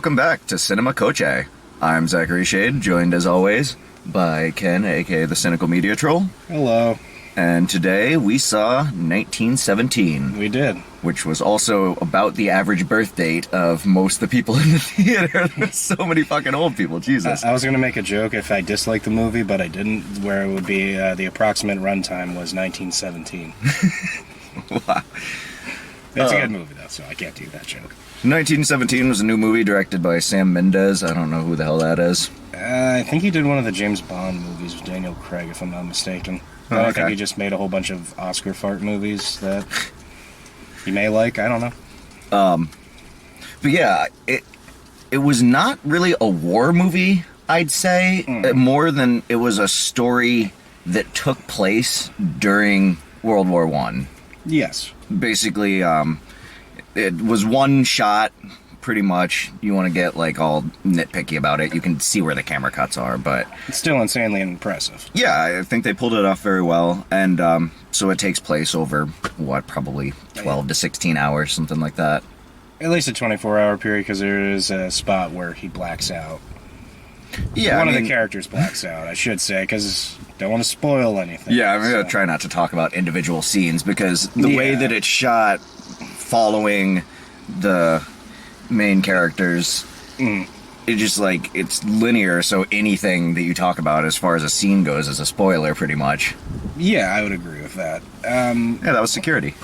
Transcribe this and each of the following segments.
Welcome back to Cinema Coche. I'm Zachary Shade, joined as always by Ken, aka the Cynical Media Troll. Hello. And today we saw 1917. We did. Which was also about the average birth date of most of the people in the theater. There's so many fucking old people, Jesus. I was going to make a joke if I disliked the movie, but I didn't, where it would be the approximate runtime was 1917. Wow. It's a good movie, though, so I can't do that joke. 1917 was a new movie directed by Sam Mendes. I don't know who the hell that is. I think he did one of the James Bond movies with Daniel Craig, if I'm not mistaken. Oh, okay. I think he just made a whole bunch of Oscar fart movies that you may like. I don't know. But yeah, it was not really a war movie, I'd say, more than it was a story that took place during World War One. Yes. Basically, it was one shot, pretty much. You want to get, like, all nitpicky about it. You can see where the camera cuts are, but... It's still insanely impressive. Yeah, I think they pulled it off very well. And so it takes place over, probably 12 to 16 hours, something like that. At least a 24-hour period, because there is a spot where he blacks out. Yeah, One of the characters blacks out, I should say, because don't want to spoil anything. Yeah, I'm going to try not to talk about individual scenes, because the way that it's shot, following the main characters, it just, like, it's linear, so anything that you talk about as far as a scene goes is a spoiler, pretty much. Yeah, I would agree with that. Yeah, that was security.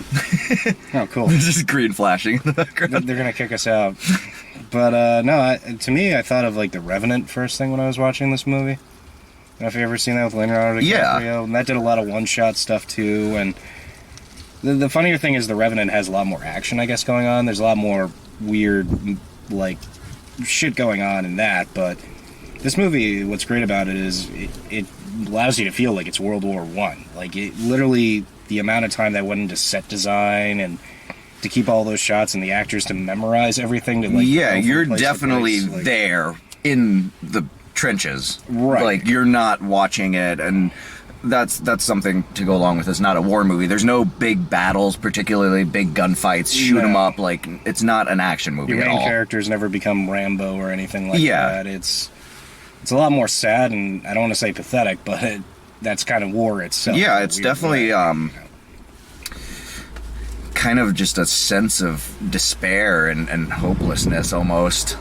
Oh, cool. There's just green flashing in the background. They're going to kick us out. But, no, to me, I thought of, like, The Revenant first thing when I was watching this movie. I don't know if you've ever seen that with Leonardo DiCaprio. Yeah. And that did a lot of one-shot stuff, too. And the funnier thing is The Revenant has a lot more action, I guess, going on. There's a lot more weird, like, shit going on in that. But this movie, what's great about it is it allows you to feel like it's World War One. Like, it literally, the amount of time that went into set design and to keep all those shots and the actors to memorize everything. To, like, yeah, you're definitely there in the trenches. Right. Like, you're not watching it, and that's something to go along with. It's not a war movie. There's no big battles, particularly big gunfights, shoot 'em up. Like, it's not an action movie at all. Your main characters never become Rambo or anything like that. It's a lot more sad, and I don't want to say pathetic, but that's kind of war itself. Yeah, it's definitely kind of just a sense of despair and hopelessness almost.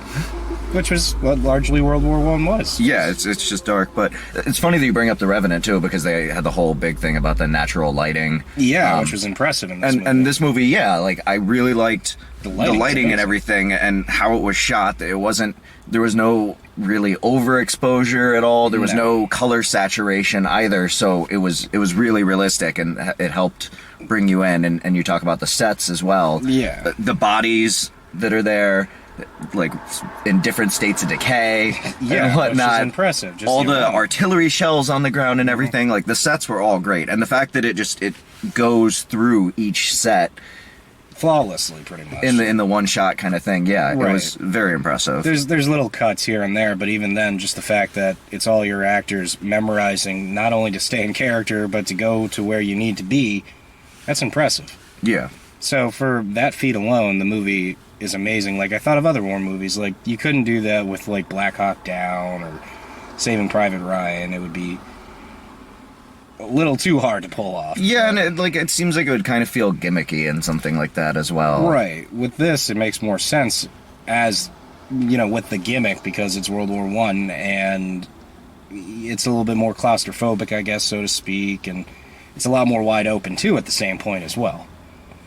Which was what largely World War One was. Yeah, it's just dark, but it's funny that you bring up The Revenant too, because they had the whole big thing about the natural lighting. Yeah, which was impressive in this movie. And this movie, yeah, like, I really liked the lighting amazing. and everything, and how it was shot. There was no really overexposure at all. There was no color saturation either, so it was really realistic, and it helped bring you in. And you talk about the sets as well. Yeah. The bodies that are there, like, in different states of decay and whatnot. Which is impressive. Just all the artillery shells on the ground and everything. Like, the sets were all great, and the fact that it goes through each set flawlessly, pretty much, in the one shot kind of thing. Yeah, right. It was very impressive. There's little cuts here and there, but even then, just the fact that it's all your actors memorizing, not only to stay in character, but to go to where you need to be, that's impressive. Yeah. So for that feat alone, the movie is amazing. Like, I thought of other war movies. Like, you couldn't do that with, like, Black Hawk Down or Saving Private Ryan. It would be a little too hard to pull off. Yeah, and it seems like it would kind of feel gimmicky in something like that as well. Right. With this, it makes more sense as, you know, with the gimmick, because it's World War One, and it's a little bit more claustrophobic, I guess, so to speak, and it's a lot more wide open, too, at the same point as well.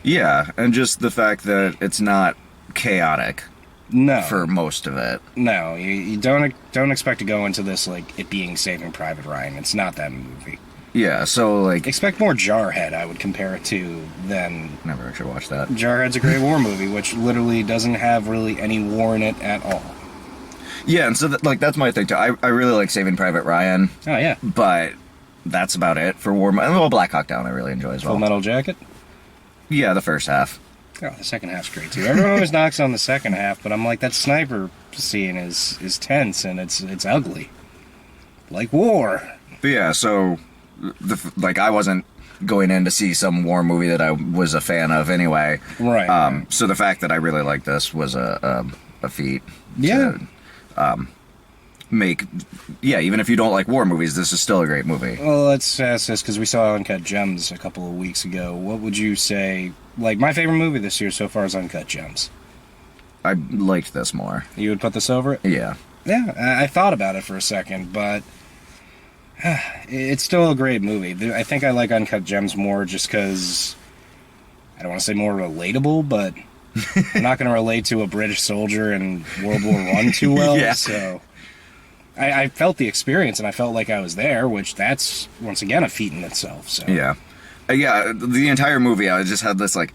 Yeah, and just the fact that it's not chaotic. No. For most of it. No, you don't expect to go into this like it being Saving Private Ryan. It's not that movie. Yeah, so, like... Expect more Jarhead, I would compare it to, than... Never actually watched that. Jarhead's a great war movie, which literally doesn't have really any war in it at all. Yeah, and so, that's my thing, too. I really like Saving Private Ryan. Oh, yeah. But that's about it for war... Well, Black Hawk Down I really enjoy as well. Full Metal Jacket? Yeah, the first half. Oh, the second half's great, too. Everyone always knocks on the second half, but I'm like, that sniper scene is tense, and it's ugly. Like war. But yeah, so... I wasn't going in to see some war movie that I was a fan of anyway. Right. So the fact that I really liked this was a a feat. Yeah. To, make, yeah, even if you don't like war movies, this is still a great movie. Well, let's ask this because we saw Uncut Gems a couple of weeks ago. What would you say? Like, my favorite movie this year so far is Uncut Gems. I liked this more. You would put this over it? Yeah. Yeah, I thought about it for a second, but it's still a great movie. I think I like Uncut Gems more just because, I don't want to say more relatable, but I'm not going to relate to a British soldier in World War I too well, Yeah. so I felt the experience and I felt like I was there, which that's, once again, a feat in itself. So Yeah. Yeah, the entire movie, I just had this, like,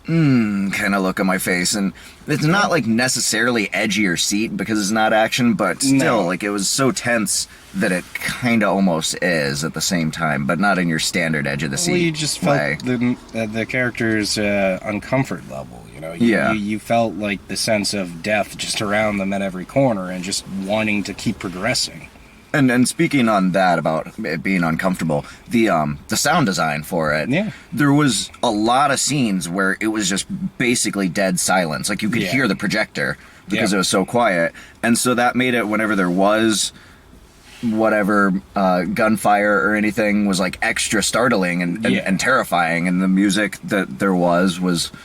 kind of look on my face, and it's not, like, necessarily edgy or seat because it's not action, but still, No. like, it was so tense that it kind of almost is at the same time, but not in your standard edge of the seat well, you just way. felt the character's uncomfort level, you know? Yeah. You felt like the sense of death just around them at every corner and just wanting to keep progressing. And speaking on that about it being uncomfortable, the sound design for it, Yeah. there was a lot of scenes where it was just basically dead silence. Like, you could Yeah. hear the projector because Yeah. it was so quiet. And so that made it, whenever there was whatever gunfire or anything, was like extra startling and, Yeah. and terrifying. And the music that there was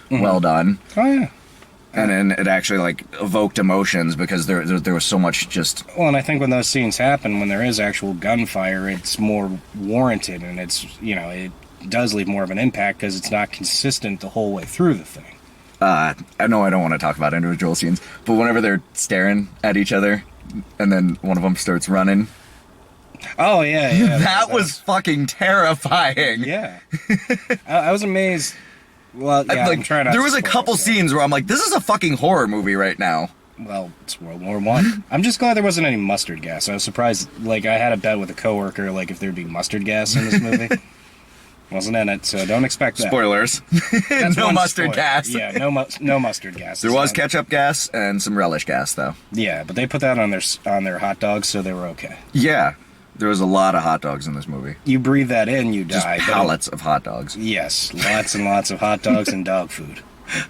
well done. Oh, yeah. And then it actually, like, evoked emotions because there was so much just... Well, and I think when those scenes happen, when there is actual gunfire, it's more warranted, and it's, you know, it does leave more of an impact because it's not consistent the whole way through the thing. I know I don't want to talk about individual scenes, but whenever they're staring at each other and then one of them starts running, Oh, yeah. that was fucking terrifying. Yeah. I was amazed. Well, yeah, Like, I'm trying not there to was a spoil couple it. scenes where I'm like, this is a fucking horror movie right now. Well, it's World War One. I'm just glad there wasn't any mustard gas. I was surprised. Like, I had a bet with a coworker, like, if there'd be mustard gas in this movie. Wasn't in it, so don't expect that. Spoilers. That's No one mustard spoiler. gas. Yeah, no mustard gas. There was So- ketchup gas and some relish gas, though. Yeah, but they put that on their hot dogs, so they were okay. Yeah, there was a lot of hot dogs in this movie. You breathe that in, you Just die. but- pallets of hot dogs. Yes, lots and lots of hot dogs and dog food.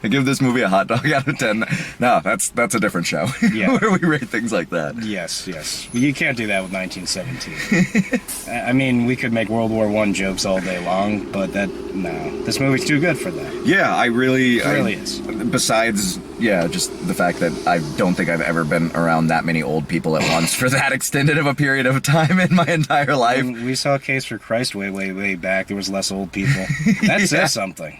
I give this movie a hot dog out of 10. No, that's a different show. Yeah. Where we rate things like that. Yes. You can't do that with 1917. I mean, we could make World War I jokes all day long, but no. This movie's too good for that. Yeah, I really... It really is. Besides, yeah, just the fact that I don't think I've ever been around that many old people at once for that extended of a period of time in my entire life. When we saw Case for Christ way back, there was less old people. That Yeah. says something.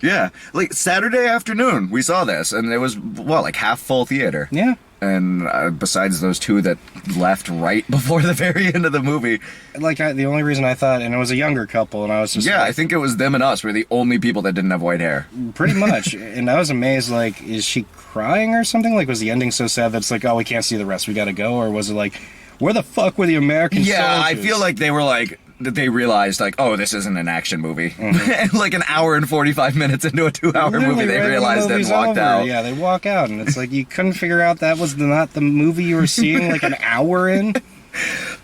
Yeah, like Saturday afternoon, we saw this, and it was, like half full theater. Yeah. And besides those two that left right before the very end of the movie, Like, the only reason I thought, and it was a younger couple, and I was just yeah, like, I think it was them and us were the only people that didn't have white hair. pretty much. And I was amazed, like, is she crying or something? Like, was the ending so sad that it's like, oh, we can't see the rest, we gotta go? Or was it like, where the fuck were the American Yeah, I soldiers? feel like they were like, that they realized, like, oh, this isn't an action movie. And like an hour and 45 minutes into a 2-hour movie, Literally, they right when the realized and movie's walked over, out. Yeah, they walk out, and it's like you couldn't figure out that was not the movie you were seeing like an hour in.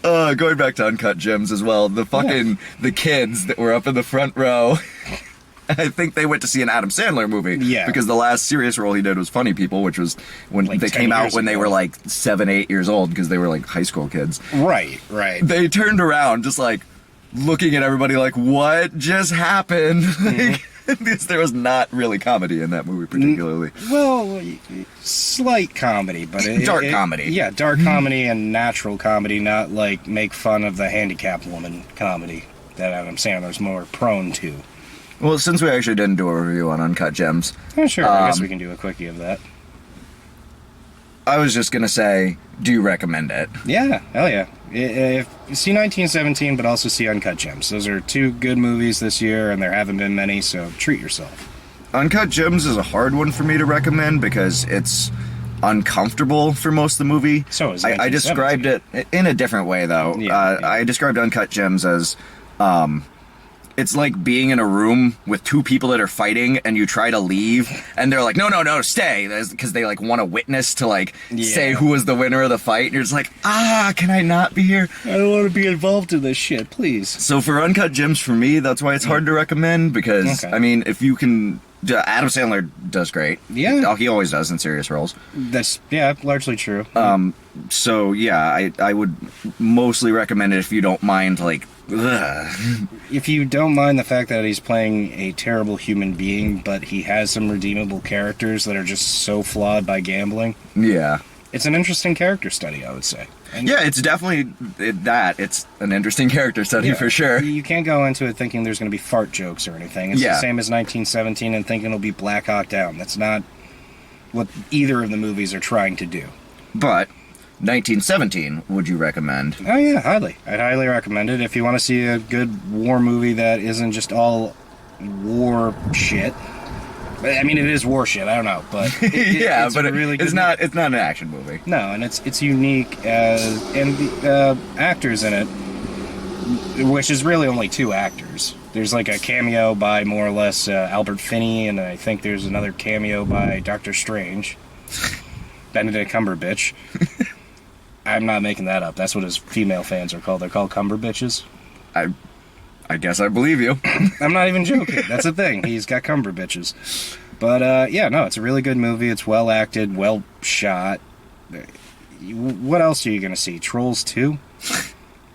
Going back to Uncut Gems as well, the kids that were up in the front row, I think they went to see an Adam Sandler movie. Yeah. Because the last serious role he did was Funny People, which was when Like they 10 came out years when they ago. were like 7, 8 years old, because they were like high school kids. Right. They turned around just like looking at everybody like, what just happened? Like, there was not really comedy in that movie particularly. Well, slight comedy, but Dark comedy. Yeah, dark comedy and natural comedy, not like make fun of the handicapped woman comedy that Adam Sandler's more prone to. Well, since we actually didn't do a review on Uncut Gems, Oh, sure, I guess we can do a quickie of that. I was just going to say, do you recommend it? Yeah, hell yeah. If see 1917, but also see Uncut Gems. Those are two good movies this year, and there haven't been many, so treat yourself. Uncut Gems is a hard one for me to recommend because it's uncomfortable for most of the movie. So is I described it in a different way, though. Yeah. I described Uncut Gems as It's like being in a room with two people that are fighting, and you try to leave, and they're like, no, stay, because they like want a witness to like say who was the winner of the fight. And you're just like, can I not be here? I don't want to be involved in this shit, please. So for Uncut Gems, for me, that's why it's hard to recommend, because I mean, if you can, Adam Sandler does great. Yeah, he always does in serious roles. That's largely true. So yeah, I would mostly recommend it if you don't mind like. If you don't mind the fact that he's playing a terrible human being, but he has some redeemable characters that are just so flawed by gambling. Yeah. It's an interesting character study, I would say. And yeah, it's definitely it's an interesting character study for sure. You can't go into it thinking there's going to be fart jokes or anything. It's the same as 1917 and thinking it'll be Black Hawk Down. That's not what either of the movies are trying to do. But 1917, would you recommend? Oh yeah, highly. I'd highly recommend it if you want to see a good war movie that isn't just all war shit. I mean, it is war shit. I don't know, but it's but really good it's not. It's not an action movie. No, and it's unique and the actors in it, which is really only two actors. There's like a cameo by more or less Albert Finney, and I think there's another cameo by Doctor Strange, Benedict Cumberbatch. I'm not making that up. That's what his female fans are called. They're called Cumberbitches. I guess I believe you. I'm not even joking. That's the thing. He's got Cumberbitches. But, yeah, no, it's a really good movie. It's well acted, well shot. What else are you going to see? Trolls 2?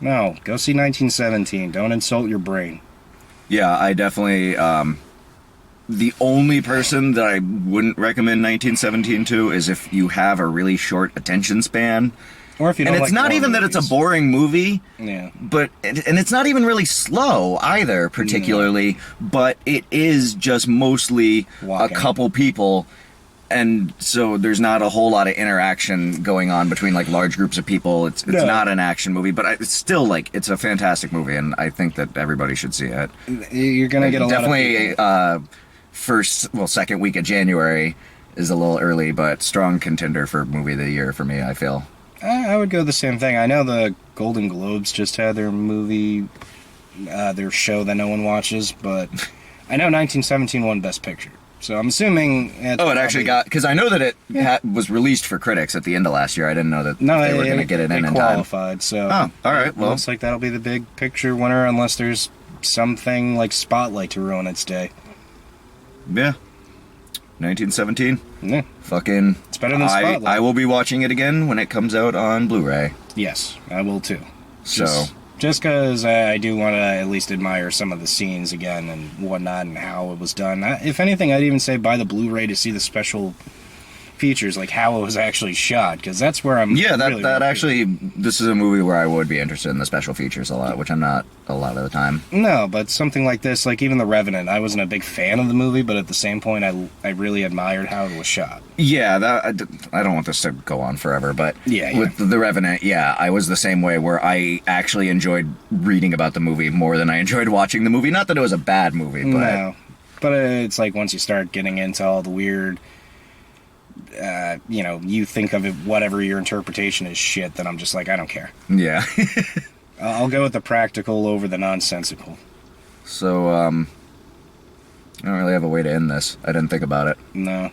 No, go see 1917. Don't insult your brain. Yeah, I definitely... the only person that I wouldn't recommend 1917 to is if you have a really short attention span. Or if you don't and it's not even that it's a boring movie, but and it's not even really slow either, particularly. But it is just mostly walking. A couple people, and so there's not a whole lot of interaction going on between like large groups of people. It's not an action movie, but it's still like it's a fantastic movie, and I think that everybody should see it. You're gonna get a definitely lot of second week of January is a little early, but strong contender for movie of the year for me. I feel. I would go the same thing. I know the Golden Globes just had their movie, their show that no one watches, but I know 1917 won Best Picture. So I'm assuming... it actually got... Because I know that it was released for critics at the end of last year. I didn't know that they were going to get it in qualified, so... Oh, all right, well... Looks like that'll be the big picture winner unless there's something like Spotlight to ruin its day. Yeah. 1917. Yeah. Fucking... It's better than Spotlight. I will be watching it again when it comes out on Blu-ray. Yes, I will too. So... Just because I do want to at least admire some of the scenes again and whatnot and how it was done. If anything, I'd even say buy the Blu-ray to see the special features, like how it was actually shot, because that's where I'm... Yeah, that actually... This is a movie where I would be interested in the special features a lot, which I'm not a lot of the time. No, but something like this, like even The Revenant, I wasn't a big fan of the movie, but at the same point, I really admired how it was shot. Yeah, I don't want this to go on forever, but with The Revenant, I was the same way, where I actually enjoyed reading about the movie more than I enjoyed watching the movie. Not that it was a bad movie, but... No, but it's like once you start getting into all the weird... you think of it, whatever your interpretation is shit, then I'm just like, I don't care. Yeah. I'll go with the practical over the nonsensical. So, I don't really have a way to end this. I didn't think about it. No.